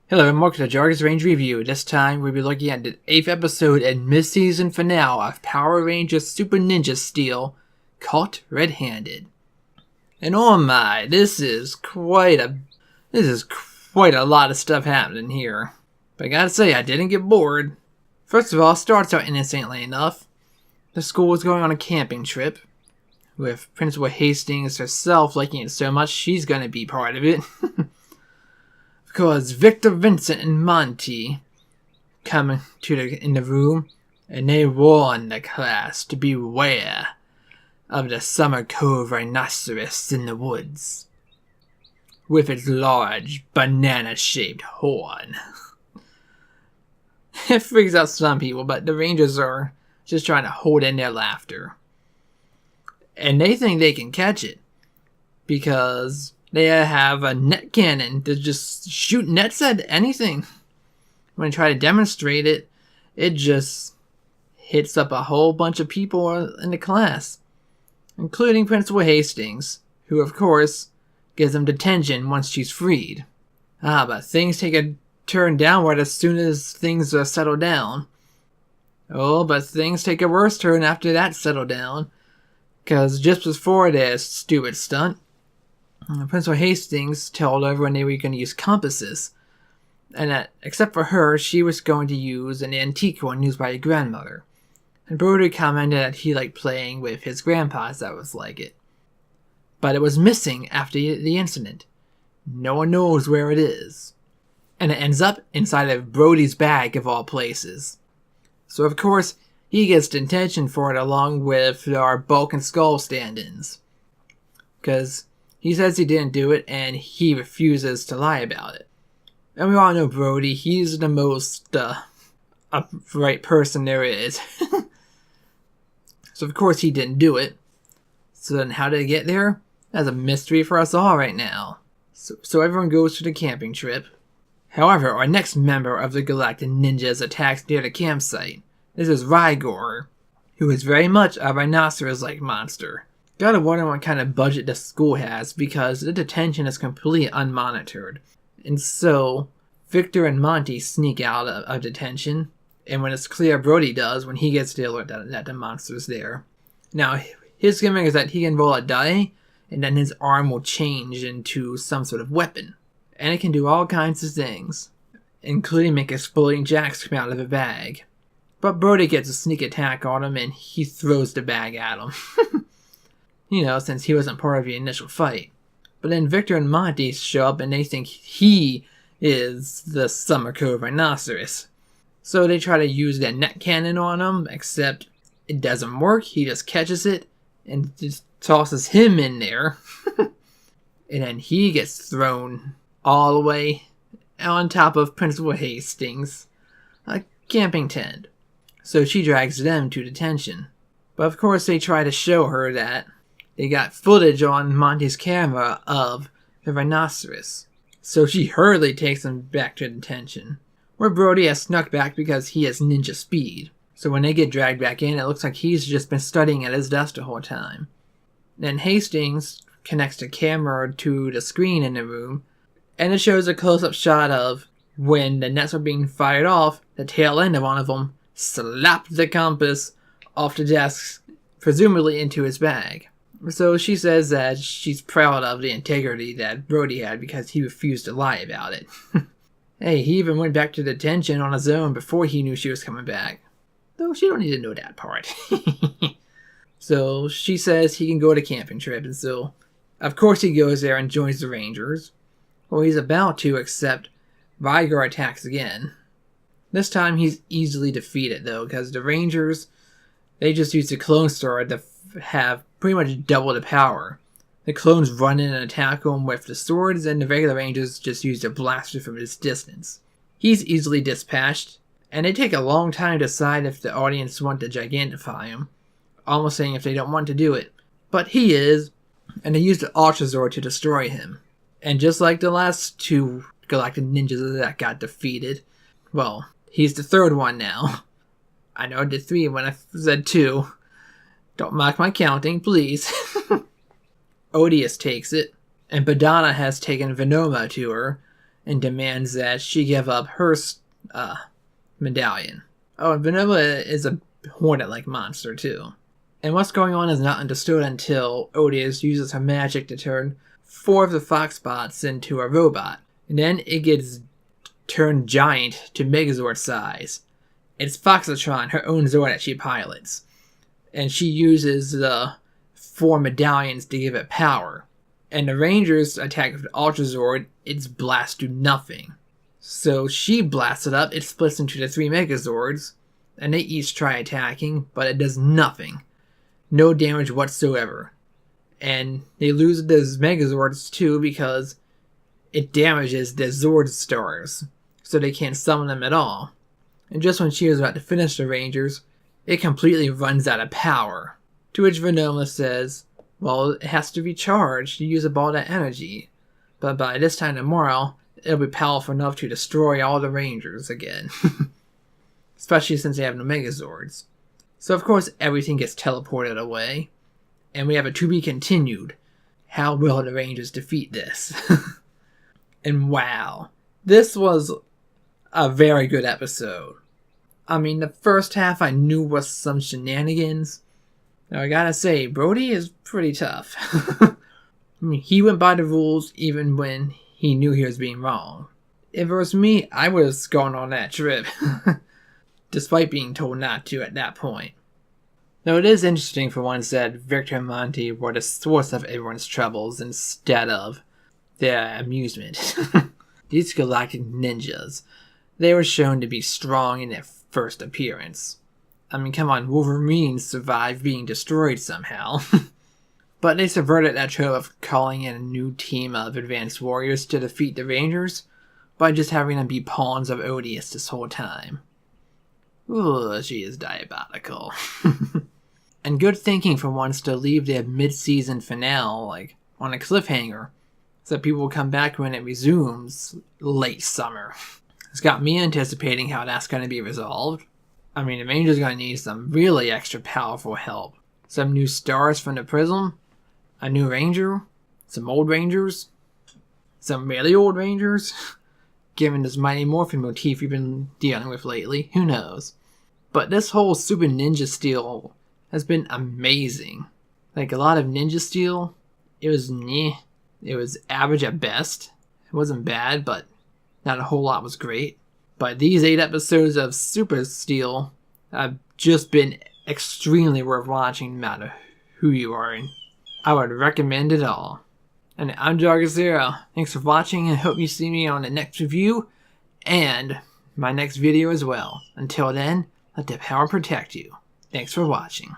Hello and welcome to Jargus Ranger Review. This time we'll be looking at the 8th episode and mid-season finale of Power Rangers Super Ninja Steel, Caught Red-Handed. And oh my, this is quite a lot of stuff happening here. But I gotta say, I didn't get bored. First of all, it starts out innocently enough. The school is going on a camping trip, with Principal Hastings herself liking it so much she's gonna be part of it. Because Victor, Vincent, and Monty come in the room, and they warn the class to beware of the Summer Cove rhinoceros in the woods, with its large banana-shaped horn. It freaks out some people, but the Rangers are just trying to hold in their laughter. And they think they can catch it, because they have a net cannon to just shoot nets at anything. When they try to demonstrate it, it just hits up a whole bunch of people in the class, including Principal Hastings, who of course gives them detention once she's freed. But things take a turn downward as soon as things are settled down. Oh, but things take a worse turn after that settled down, because just before their stupid stunt, Principal Hastings told everyone they were going to use compasses, and that, except for her, she was going to use an antique one used by her grandmother. And Brody commented that he liked playing with his grandpa's that was like it. But it was missing after the incident. No one knows where it is. And it ends up inside of Brody's bag of all places. So of course, he gets detention for it along with our Bulk and Skull stand-ins. Because he says he didn't do it, and he refuses to lie about it. And we all know Brody, he's the most upright person there is. So of course he didn't do it. So then how did it get there? That's a mystery for us all right now. So everyone goes to the camping trip. However, our next member of the Galactic Ninjas attacks near the campsite. This is Rygor, who is very much a rhinoceros-like monster. Gotta wonder what kind of budget the school has, because the detention is completely unmonitored. And so, Victor and Monty sneak out of detention, and when it's clear Brody does, when he gets the alert that the monster's there. Now, his gimmick is that he can roll a die, and then his arm will change into some sort of weapon. And it can do all kinds of things, including make exploding jacks come out of a bag. But Brody gets a sneak attack on him, and he throws the bag at him. Since he wasn't part of the initial fight. But then Victor and Monty show up and they think he is the Summer Cove rhinoceros. So they try to use their net cannon on him, except it doesn't work. He just catches it and just tosses him in there. And then he gets thrown all the way on top of Principal Hastings' camping tent. So she drags them to detention. But of course they try to show her that they got footage on Monty's camera of the rhinoceros. So she hurriedly takes him back to detention, where Brody has snuck back because he has ninja speed. So when they get dragged back in, it looks like he's just been studying at his desk the whole time. Then Hastings connects the camera to the screen in the room, and it shows a close-up shot of when the nets were being fired off, the tail end of one of them slapped the compass off the desk, presumably into his bag. So she says that she's proud of the integrity that Brody had because he refused to lie about it. Hey, he even went back to detention on his own before he knew she was coming back. Though she don't need to know that part. So she says he can go to camping trip, and so of course he goes there and joins the Rangers. Well, he's about to, except Rygor attacks again. This time he's easily defeated though, because the Rangers, they just use the clone sword to have pretty much double the power. The clones run in and attack him with the swords, and the regular Rangers just use their blaster from this distance. He's easily dispatched, and they take a long time to decide if the audience want to gigantify him, almost saying if they don't want to do it. But he is, and they use the Ultra Zord to destroy him. And just like the last two Galactic Ninjas that got defeated, well, he's the third one now. I know I did 3 when I said 2. Don't mock my counting, please. Odious takes it, and Badana has taken Venoma to her, and demands that she give up her medallion. Oh, and Vanilla is a hornet-like monster too. And what's going on is not understood until Odious uses her magic to turn 4 of the Foxbots into a robot. And then it gets turned giant to Megazord size. It's Foxatron, her own Zord that she pilots. And she uses the 4 medallions to give it power. And the Rangers attack with Ultra Zord, its blast do nothing. So she blasts it up, it splits into the 3 Megazords, and they each try attacking, but it does nothing. No damage whatsoever. And they lose those Megazords too because it damages the Zord stars, so they can't summon them at all. And just when she was about to finish the Rangers, it completely runs out of power. To which Vanilla says, well, it has to be charged to use up all that energy. But by this time tomorrow, it'll be powerful enough to destroy all the Rangers again. Especially since they have no Megazords. So of course everything gets teleported away. And we have a to be continued. How will the Rangers defeat this? And wow. This was a very good episode. I mean, the first half I knew was some shenanigans. Now I gotta say, Brody is pretty tough. I mean, he went by the rules even when he knew he was being wrong. If it was me, I was going on that trip. Despite being told not to at that point. Now it is interesting for once that Victor and Monty were the source of everyone's troubles instead of their amusement. These galactic ninjas, they were shown to be strong in their first appearance. I mean, come on, Wolverine survived being destroyed somehow. But they subverted that trope of calling in a new team of advanced warriors to defeat the Rangers by just having them be pawns of Odious this whole time. Ooh, she is diabolical. And good thinking for once to leave their mid-season finale on a cliffhanger, so that people will come back when it resumes late summer. It's got me anticipating how that's going to be resolved. I mean, the Rangers are going to need some really extra powerful help. Some new stars from the Prism, a new Ranger, some old Rangers, some really old Rangers. Given this Mighty Morphin motif we've been dealing with lately, who knows? But this whole Super Ninja Steel has been amazing. Like, a lot of Ninja Steel, it was meh. It was average at best. It wasn't bad, but not a whole lot was great. But these 8 episodes of Super Steel have just been extremely worth watching no matter who you are, and I would recommend it all. And I'm Jargus Ranger. Thanks for watching, and hope you see me on the next review and my next video as well. Until then, let the power protect you. Thanks for watching.